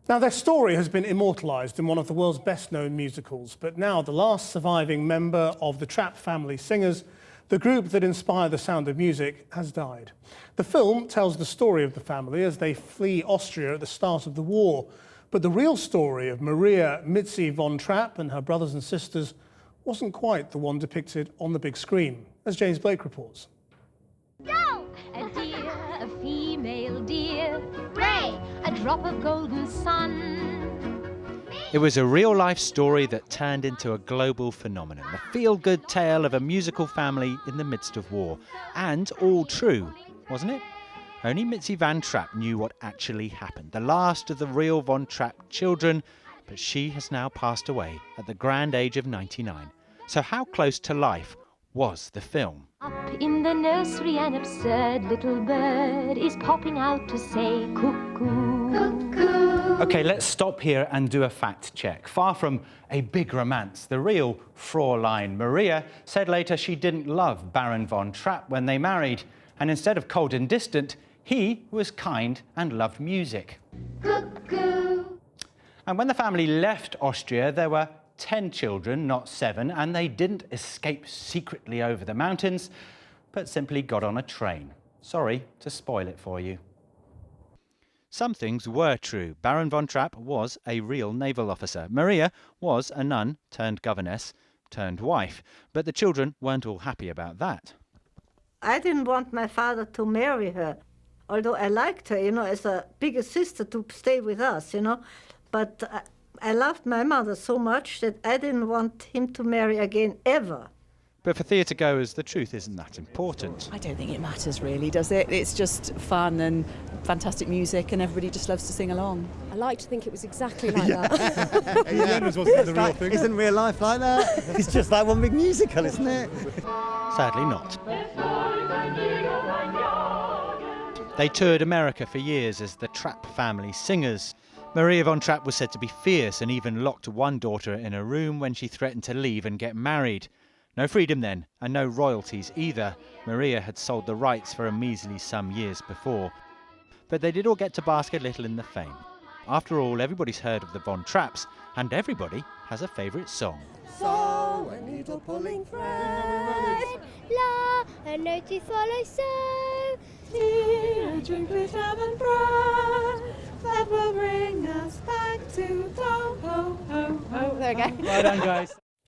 Now, their story has been immortalised in one of the world's best-known musicals, but now the last surviving member of the Trapp family singers, the group that inspired The Sound of Music, has died. The film tells the story of the family as they flee Austria at the start of the war, but the real story of Maria Mitzi von Trapp and her brothers and sisters wasn't quite the one depicted on the big screen, as James Blake reports. Go! A deer, a female deer, Ray, a drop of golden sun. It was a real-life story that turned into a global phenomenon, a feel-good tale of a musical family in the midst of war. And all true, wasn't it? Only Mitzi van Trapp knew what actually happened, the last of the real von Trapp children, but she has now passed away at the grand age of 99. So how close to life was the film? Up in the nursery, an absurd little bird is popping out to say cuckoo. Cuckoo. OK, let's stop here and do a fact check. Far from a big romance, the real Fraulein Maria said later she didn't love Baron von Trapp when they married, and instead of cold and distant, he was kind and loved music. Cuckoo. And when the family left Austria, there were 10 children, not 7, and they didn't escape secretly over the mountains, but simply got on a train. Sorry to spoil it for you. Some things were true. Baron von Trapp was a real naval officer. Maria was a nun turned governess turned wife, but the children weren't all happy about that. I didn't want my father to marry her, although I liked her, as a bigger sister to stay with us, But I loved my mother so much that I didn't want him to marry again, ever. But for theatre goers, the truth isn't that important. I don't think it matters really, does it? It's just fun and fantastic music and everybody just loves to sing along. I like to think it was exactly like that. Isn't real life like that? It's just like one big musical, isn't it? Sadly not. They toured America for years as the Trapp family singers. Maria von Trapp was said to be fierce and even locked one daughter in a room when she threatened to leave and get married. No freedom then, and no royalties either. Maria had sold the rights for a measly sum years before. But they did all get to bask a little in the fame. After all, everybody's heard of the Von Trapps, and everybody has a favourite song. So, a needle pulling thread, La, a note to follow so. Tea, a drink with jam and bread, that will bring us back to ho, ho, ho, ho. There we go. Well done, guys.